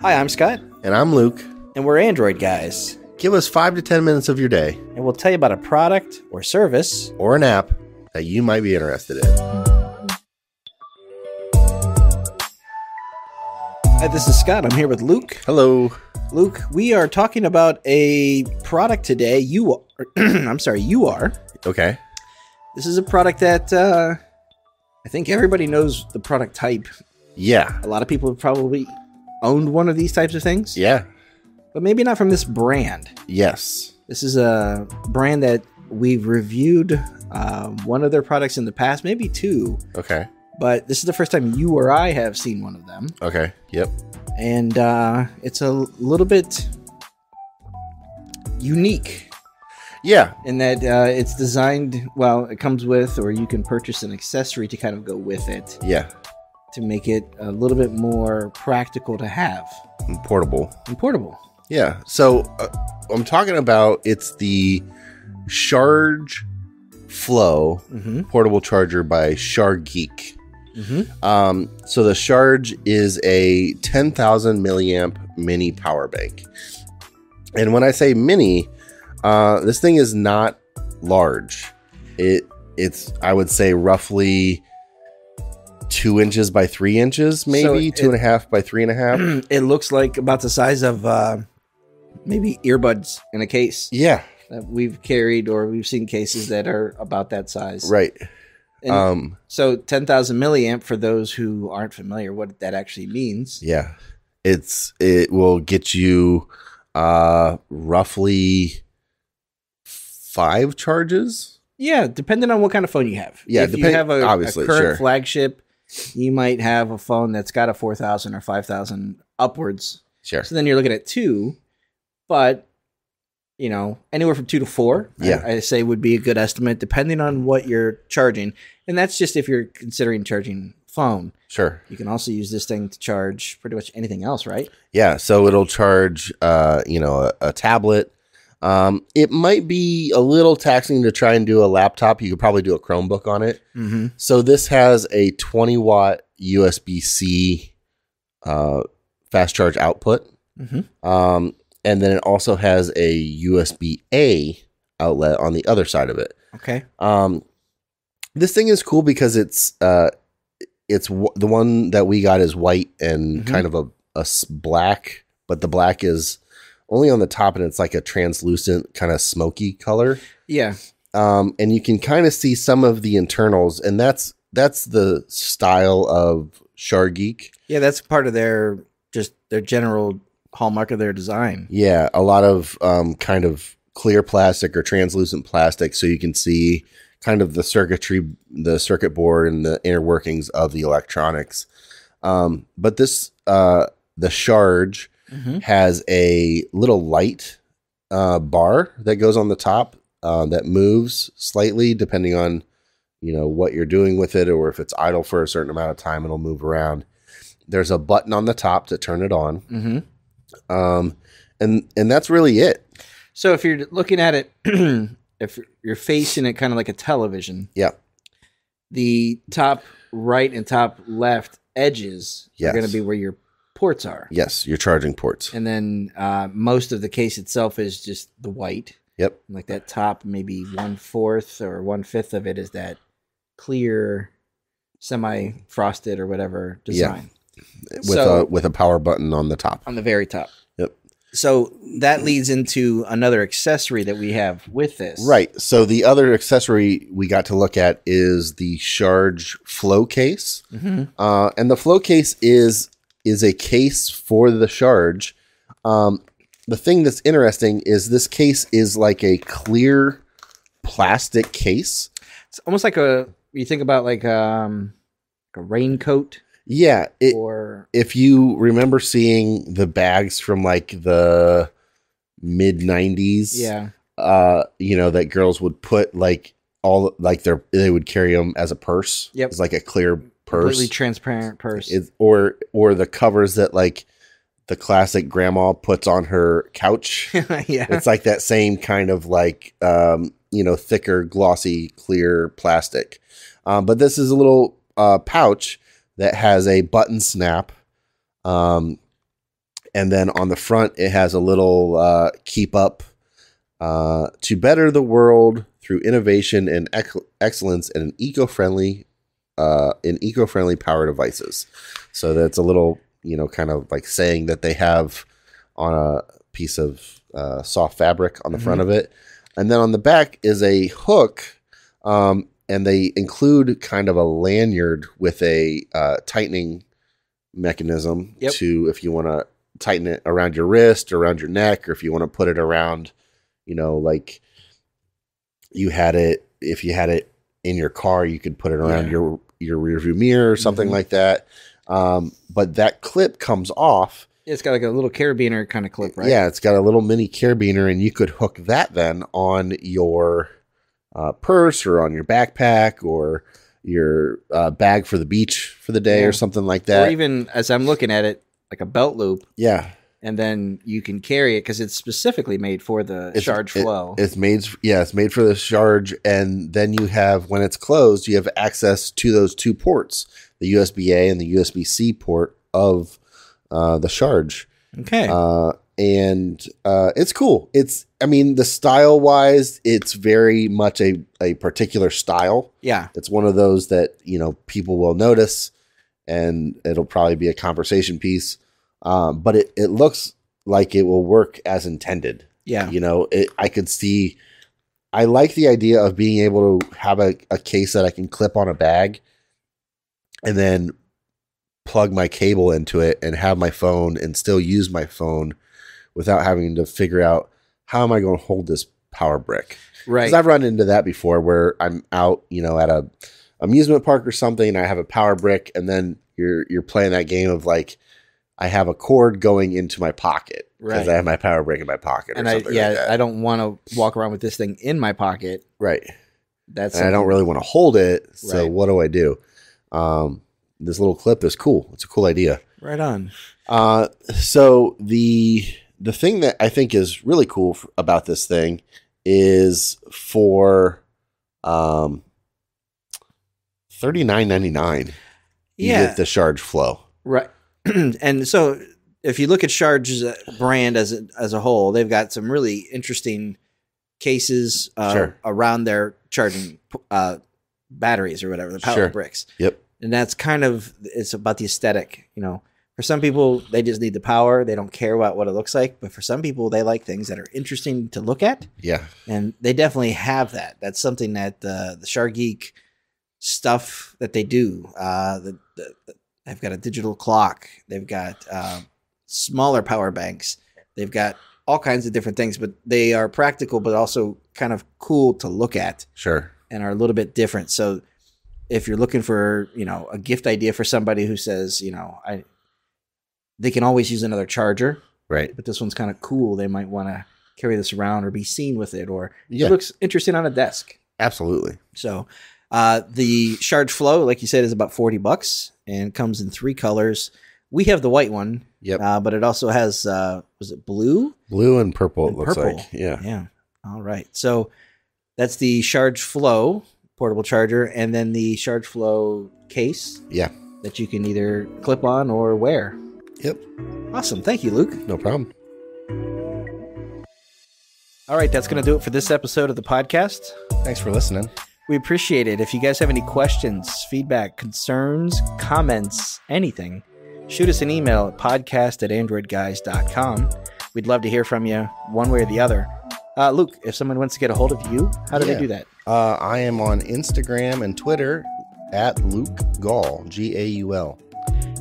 Hi, I'm Scott, And I'm Luke. and we're Android Guys, Give us 5 to 10 minutes of your day and we'll tell you about a product or service. or an app that you might be interested in. Hi, this is Scott. I'm here with Luke. Hello. Luke, we are talking about a product today. You are. You are. Okay. This is a product that I think everybody knows the product type. Yeah. A lot of people have probably owned one of these types of things. Yeah. But maybe not from this brand. Yes. This is a brand that we've reviewed one of their products in the past, maybe two. Okay. But this is the first time you or I have seen one of them. Okay. Yep. And it's a little bit unique Yeah. in that it's designed, well, it comes with, or you can purchase an accessory to kind of go with it Yeah. to make it a little bit more practical to have And portable. and portable. Yeah. So I'm talking about it's the Sharge Flow portable charger by Sharge. So the Sharge is a 10,000 milliamp mini power bank. And when I say mini, this thing is not large. It's I would say roughly 2 inches by 3 inches, maybe So 2.5 by 3.5. It looks like about the size of maybe earbuds in a case Yeah, that we've carried, or we've seen cases that are about that size. right. And so 10,000 milliamp, for those who aren't familiar what that actually means. Yeah, it will get you roughly 5 charges. Yeah, depending on what kind of phone you have. Yeah, if you have a obviously, current sure. flagship, you might have a phone that's got a 4,000 or 5,000 upwards. Sure. So then you're looking at 2, but you know, anywhere from 2 to 4, Yeah. I say would be a good estimate, depending on what you're charging. And that's just if you're considering charging phone. Sure. You can also use this thing to charge pretty much anything else, right? Yeah, so it'll charge a tablet. It might be a little taxing to try and do a laptop. You could probably do a Chromebook on it. So this has a 20-watt USB-C fast charge output. And then it also has a USB-A outlet on the other side of it. Okay. This thing is cool because it's the one that we got is white and kind of a black, but the black is only on the top, and it's like a translucent kind of smoky color. Yeah. And you can kind of see some of the internals, and that's the style of Sharge. Yeah, that's part of their general hallmark of their design. Yeah, a lot of kind of clear plastic or translucent plastic, so you can see kind of the circuitry, the circuit board, and the inner workings of the electronics. But this, the Sharge has a little light bar that goes on the top that moves slightly depending on what you're doing with it, or if it's idle for a certain amount of time, it'll move around. There's a button on the top to turn it on. And that's really it. So if you're looking at it, if you're facing it kind of like a television, Yeah. the top right and top left edges Yes. are going to be where your ports are. Yes, your charging ports. And then most of the case itself is just the white. Yep. Like that top, maybe 1/4 or 1/5 of it is that clear, semi-frosted or whatever design. With a power button on the top. On the very top. Yep. So that leads into another accessory that we have with this. Right. So the other accessory we got to look at is the Sharge Flow case. And the Flow case is a case for the Sharge. The thing that's interesting is this case is like a clear plastic case. It's almost like you think about like a raincoat. Yeah. Or if you remember seeing the bags from like the mid 90s, yeah, that girls would put like all like they would carry them as a purse. Yep. It's like a clear purse, completely transparent purse. Or the covers that like the classic grandma puts on her couch. Yeah, it's like that same kind of like thicker, glossy, clear plastic. But this is a little pouch that has a button snap. And then on the front, it has a little keep up to better the world through innovation and excellence in eco-friendly power devices. So that's a little, kind of like saying that they have on a piece of soft fabric on the front of it. And then on the back is a hook, and they include kind of a lanyard with a tightening mechanism to, if you want to tighten it around your wrist, around your neck, or if you want to put it around, like you had it, if you had it in your car, you could put it around your rear view mirror or something like that. But that clip comes off. It's got like a little carabiner kind of clip, right? Yeah, it's got a little mini carabiner, and you could hook that then on your purse or on your backpack or your bag for the beach for the day or something like that. Or even, as I'm looking at it, like a belt loop. Yeah. And then you can carry it because it's specifically made for the Sharge Flow. It's made for the Sharge, and then you have, when it's closed, you have access to those two ports, the USB-A and the USB-C port of the Sharge. Okay. And it's cool. The style wise, it's very much a particular style. Yeah. It's one of those that, people will notice, and it'll probably be a conversation piece. But it looks like it will work as intended. Yeah. I like the idea of being able to have a case that I can clip on a bag and then plug my cable into it and have my phone and still use my phone without having to figure out how am I going to hold this power brick. Right. Because I've run into that before where I'm out, at a amusement park or something, and I have a power brick, and then you're playing that game of like, I have a cord going into my pocket because I have my power brick in my pocket. And like that. I don't want to walk around with this thing in my pocket. Right. And I don't really want to hold it. So what do I do? This little clip is cool. It's a cool idea. Right on. So the thing that I think is really cool about this thing is for $39.99. You get the Sharge Flow. Right. And so if you look at Sharge's brand as a whole, they've got some really interesting cases around their charging batteries or whatever, the power bricks. Yep. And that's it's about the aesthetic. For some people, they just need the power. They don't care about what it looks like. But for some people, they like things that are interesting to look at. Yeah. And they definitely have that. That's something that the Shark Geek stuff that they do. They've got a digital clock. They've got smaller power banks. They've got all kinds of different things, but they are practical, but also kind of cool to look at. Sure. And are a little bit different. So if you're looking for, a gift idea for somebody who says, they can always use another charger. Right. But this one's kind of cool. They might want to carry this around or be seen with it, or it looks interesting on a desk. Absolutely. So the Sharge Flow, like you said, is about $40 and comes in 3 colors. We have the white one. Yep. But it also has, was it blue? Blue and purple, it looks like. Yeah. Yeah. All right. So that's the Sharge Flow portable charger, and then the Sharge Flow case. Yeah. That you can either clip on or wear. Yep. Awesome. Thank you, Luke. No problem. All right. That's going to do it for this episode of the podcast. Thanks for listening. We appreciate it. If you guys have any questions, feedback, concerns, comments, anything, shoot us an email at podcast@AndroidGuys.com. We'd love to hear from you one way or the other. Luke, if someone wants to get a hold of you, how do they do that? I am on Instagram and Twitter at Luke Gaul, Gaul.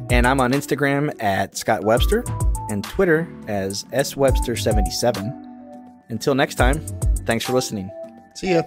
And I'm on Instagram at Scott Webster and Twitter as SWebster77. Until next time, thanks for listening. See ya.